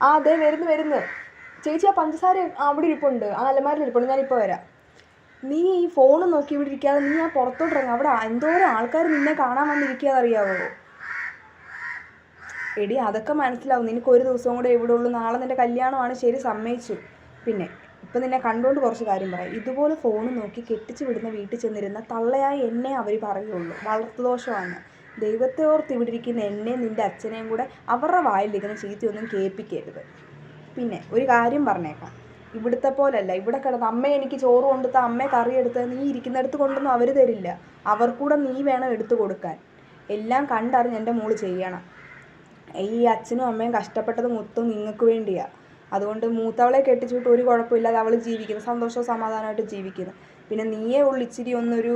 ആ അതെ വരുന്നു ചേച്ചി. ആ പഞ്ചസാര അവിടെ ഇരിപ്പുണ്ട്, ആ അലമാരിൽ ഇരിപ്പുണ്ട്, ഞാനിപ്പോൾ വരാം. നീ ഈ ഫോണും നോക്കി ഇവിടെ ഇരിക്കാതെ നീ ആ പുറത്തോട്ടിറങ്ങും. അവിടെ എന്തോരം ആൾക്കാർ നിന്നെ കാണാൻ വന്നിരിക്കാതെ അറിയാവോ? എടി അതൊക്കെ മനസ്സിലാവും, നിനക്ക് ഒരു ദിവസവും കൂടെ ഇവിടെ ഉള്ളൂ, നാളെ നിൻ്റെ കല്യാണമാണ്, ശരി സമ്മതിച്ചു. പിന്നെ ഇപ്പം നിന്നെ കണ്ടുകൊണ്ട് കുറച്ച് കാര്യം പറയാം. ഇതുപോലെ ഫോൺ നോക്കി കെട്ടിച്ച് വിടുന്ന വീട്ടിൽ ചെന്നിരുന്ന തള്ളയായി എന്നെ അവർ പറയുള്ളൂ, വളർത്തുദോഷമാണ്. ദൈവത്തെ ഓർത്ത് ഇവിടെ ഇരിക്കുന്ന എന്നെയും നിൻ്റെ അച്ഛനെയും കൂടെ അവരുടെ വായിലിരിക്കുന്ന ചീത്തയൊന്നും കേൾപ്പിക്കരുത്. പിന്നെ ഒരു കാര്യം പറഞ്ഞേക്കാം, ഇവിടുത്തെ പോലല്ല. ഇവിടെ കിടന്ന് അമ്മ എനിക്ക് ചോറ് കൊണ്ടുത്ത, അമ്മയെ കറി എടുത്ത് നീ ഇരിക്കുന്നിടത്ത് കൊണ്ടൊന്നും അവർ തരില്ല. അവർക്കൂടെ നീ വേണം എടുത്തു കൊടുക്കാൻ. എല്ലാം കണ്ടറിഞ്ഞ് എൻ്റെ മോള് ചെയ്യണം. ഈ അച്ഛനും അമ്മയും കഷ്ടപ്പെട്ടത് മൊത്തം നിങ്ങൾക്ക് വേണ്ടിയാണ്. അതുകൊണ്ട് മൂത്തവളെ കെട്ടിച്ചിട്ട് ഒരു കുഴപ്പമില്ലാതെ അവൾ ജീവിക്കുന്നു, സന്തോഷവും സമാധാനമായിട്ട് ജീവിക്കുന്നു. പിന്നെ നീയേ ഉള്ളു ഇച്ചിരി ഒന്നൊരു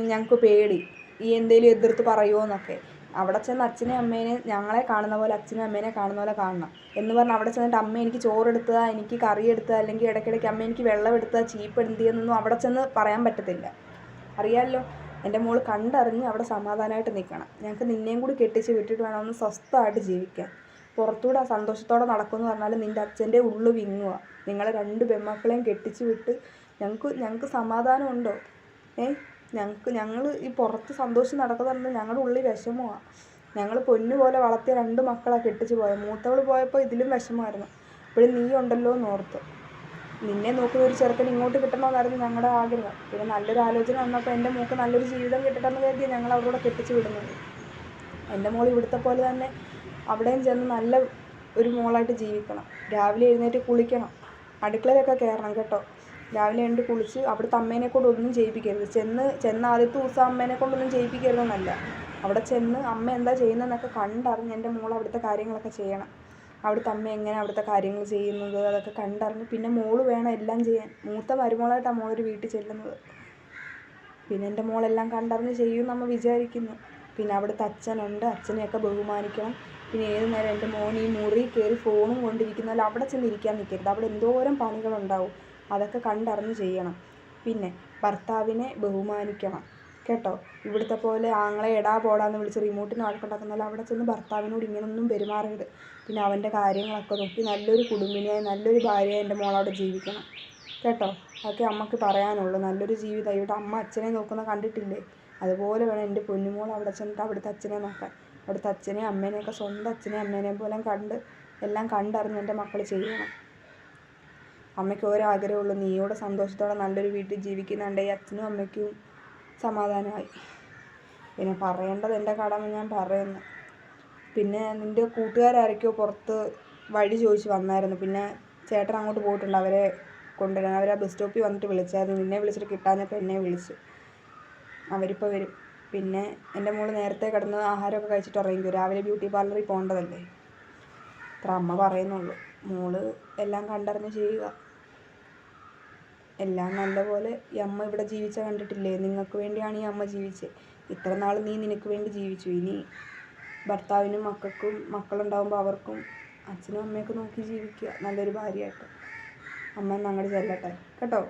ഞങ്ങൾക്ക് പേടി, ഈ എന്തെങ്കിലും എതിർത്ത് പറയുമോ എന്നൊക്കെ. അവിടെ ചെന്ന് അച്ഛനെ അമ്മേനെ ഞങ്ങളെ കാണുന്ന പോലെ അച്ഛനും അമ്മേനെ കാണുന്ന പോലെ കാണണം എന്ന് പറഞ്ഞാൽ അവിടെ ചെന്നിട്ട് അമ്മ എനിക്ക് ചോറെടുത്തതാ, എനിക്ക് കറി എടുത്തതാ, അല്ലെങ്കിൽ ഇടയ്ക്കിടയ്ക്ക് അമ്മ എനിക്ക് വെള്ളം എടുത്തതാ, ചീപ്പ് എന്തിയെന്നൊന്നും അവിടെ ചെന്ന് പറയാൻ പറ്റത്തില്ല. അറിയാമല്ലോ, എൻ്റെ മോൾ കണ്ടറിഞ്ഞ് അവിടെ സമാധാനമായിട്ട് നിൽക്കണം. ഞങ്ങൾക്ക് നിന്നെയും കൂടി കെട്ടിച്ച് വിട്ടിട്ട് വേണം ഒന്ന് സ്വസ്ഥമായിട്ട് ജീവിക്കാൻ. പുറത്തൂടെ സന്തോഷത്തോടെ നടക്കുമെന്ന് പറഞ്ഞാൽ നിൻ്റെ അച്ഛൻ്റെ ഉള്ളു വിങ്ങുക. നിങ്ങളെ 2 പെൺമക്കളെയും കെട്ടിച്ച് വിട്ട് ഞങ്ങൾക്ക് സമാധാനമുണ്ടോ? ഞങ്ങൾ ഈ പുറത്ത് സന്തോഷം നടക്കുന്നുണ്ട്, ഞങ്ങളുടെ ഉള്ളിൽ വിഷമമാണ്. ഞങ്ങൾ പൊന്നുപോലെ വളർത്തിയ 2 മക്കളാണ് കെട്ടിച്ച് പോയത്. മൂത്തവൾ പോയപ്പോൾ ഇതിലും വിഷമമായിരുന്നു. ഇപ്പോഴും നീ ഉണ്ടല്ലോ എന്നോർത്ത്. നിന്നെ നോക്കുന്ന ഒരു ചെറുക്കൻ ഇങ്ങോട്ട് കിട്ടണമെന്നായിരുന്നു ഞങ്ങളുടെ ആഗ്രഹം. പിന്നെ നല്ലൊരു ആലോചന വന്നപ്പോൾ എൻ്റെ മോൾക്ക് നല്ലൊരു ജീവിതം കിട്ടണമെന്ന് കരുതി ഞങ്ങൾ അവരോട് കെട്ടിച്ച് വിടുന്നത്. എൻ്റെ മോൾ ഇവിടുത്തെ പോലെ തന്നെ അവിടെയും ചെന്ന് നല്ല ഒരു മോളായിട്ട് ജീവിക്കണം. രാവിലെ എഴുന്നേറ്റ് കുളിക്കണം, അടുക്കളയിലൊക്കെ കയറണം കേട്ടോ. രാവിലെ എഴുന്നേറ്റ് കുളിച്ച് അവിടുത്തെ അമ്മേനെ കൊണ്ട് ഒന്നും ചെയ്യിപ്പിക്കരുത്. ചെന്ന് ആദ്യത്തെ ദിവസം അമ്മേനെ കൊണ്ടൊന്നും ചെയ്യിപ്പിക്കരുതെന്നല്ല, അവിടെ ചെന്ന് അമ്മ എന്താ ചെയ്യുന്നതെന്നൊക്കെ കണ്ടറിഞ്ഞ് എൻ്റെ മോൾ അവിടുത്തെ കാര്യങ്ങളൊക്കെ ചെയ്യണം. അവിടുത്തെ അമ്മ എങ്ങനെ അവിടുത്തെ കാര്യങ്ങൾ ചെയ്യുന്നത് അതൊക്കെ കണ്ടറിഞ്ഞ് പിന്നെ മോള് വേണം എല്ലാം ചെയ്യാൻ. മൂത്ത മരുമോളായിട്ടാണ് മോളൊരു വീട്ടിൽ ചെല്ലുന്നത്. പിന്നെ എൻ്റെ മോളെല്ലാം കണ്ടറിഞ്ഞ് ചെയ്യുമെന്ന് നമ്മൾ വിചാരിക്കുന്നു. പിന്നെ അവിടുത്തെ അച്ഛനുണ്ട്, അച്ഛനെയൊക്കെ ബഹുമാനിക്കണം. പിന്നെ ഏത് നേരം എൻ്റെ മോൻ ഈ മുറി കയറി ഫോണും കൊണ്ടിരിക്കുന്നതിൽ അവിടെ ചെന്ന് ഇരിക്കാൻ നിൽക്കരുത്. അവിടെ എന്തോരം പണികളുണ്ടാവും, അതൊക്കെ കണ്ടറിഞ്ഞ് ചെയ്യണം. പിന്നെ ഭർത്താവിനെ ബഹുമാനിക്കണം കേട്ടോ. ഇവിടുത്തെ പോലെ ആങ്ങളെ എടാ പോടാന്ന് വിളിച്ച് റിമോട്ടിന് വഴക്കുണ്ടാക്കുന്നതല്ല, അവിടെ ചെന്ന് ഭർത്താവിനോട് ഇങ്ങനൊന്നും പെരുമാറരുത്. പിന്നെ അവൻ്റെ കാര്യങ്ങളൊക്കെ നോക്കി നല്ലൊരു കുടുംബിനിയായി നല്ലൊരു ഭാര്യയായി എൻ്റെ മോളവിടെ ജീവിക്കണം കേട്ടോ. അതൊക്കെ അമ്മക്ക് പറയാനുള്ളൂ. നല്ലൊരു ജീവിതം ഇവിടെ അമ്മ അച്ഛനെ നോക്കുന്ന കണ്ടിട്ടില്ലേ, അതുപോലെ വേണം എൻ്റെ പൊന്നുമോൾ അവിടെ ചെന്നിട്ട് അവിടുത്തെ അച്ഛനെ നോക്കാൻ. അവിടുത്തെ അച്ഛനെയും അമ്മേനെയൊക്കെ സ്വന്തം അച്ഛനെയും അമ്മേനെയും പോലെ എല്ലാം കണ്ടറിഞ്ഞ് എൻ്റെ മക്കൾ ചെയ്യണം. അമ്മയ്ക്ക് ഒരാഗ്രഹമുള്ളൂ, നീയോടെ സന്തോഷത്തോടെ നല്ലൊരു വീട്ടിൽ ജീവിക്കുന്നുണ്ട് ഈ അച്ഛനും അമ്മയ്ക്കും സമാധാനമായി. പിന്നെ പറയേണ്ടത് എൻ്റെ കടമ ഞാൻ പറയുന്നു. പിന്നെ നിൻ്റെ കൂട്ടുകാരാരൊക്കെയോ പുറത്ത് വഴി ചോദിച്ച് വന്നായിരുന്നു. പിന്നെ ചേട്ടൻ അങ്ങോട്ട് പോയിട്ടുണ്ട് അവരെ കൊണ്ടുവരാൻ. അവർ ആ ബസ് സ്റ്റോപ്പിൽ വന്നിട്ട് വിളിച്ചായിരുന്നു. നിന്നെ വിളിച്ചിട്ട് കിട്ടാഞ്ഞപ്പോൾ എന്നെ വിളിച്ചു. അവരിപ്പോൾ വരും. പിന്നെ എൻ്റെ മോൾ നേരത്തെ കിടന്ന് ആഹാരമൊക്കെ കഴിച്ചിട്ട് ഉറങ്ങിക്കും. രാവിലെ ബ്യൂട്ടി പാർലറിൽ പോകേണ്ടതല്ലേ. അത്ര അമ്മ പറയുന്നുള്ളൂ. മോള് എല്ലാം കണ്ടറിഞ്ഞ് ചെയ്യുക. എല്ലാം നല്ലപോലെ ഈ അമ്മ ഇവിടെ ജീവിച്ച കണ്ടിട്ടില്ലേ, നിങ്ങൾക്ക് വേണ്ടിയാണ് ഈ അമ്മ ജീവിച്ചത്. ഇത്ര നാൾ നീ നിനക്ക് വേണ്ടി ജീവിച്ചു. ഇനി ഭർത്താവിനും മക്കൾക്കും മക്കളുണ്ടാകുമ്പോൾ അവർക്കും അച്ഛനും അമ്മയൊക്കെ നോക്കി ജീവിക്കുക നല്ലൊരു ഭാര്യയായിട്ട്. അമ്മ അങ്ങോട്ട് ചെല്ലട്ടെ കേട്ടോ.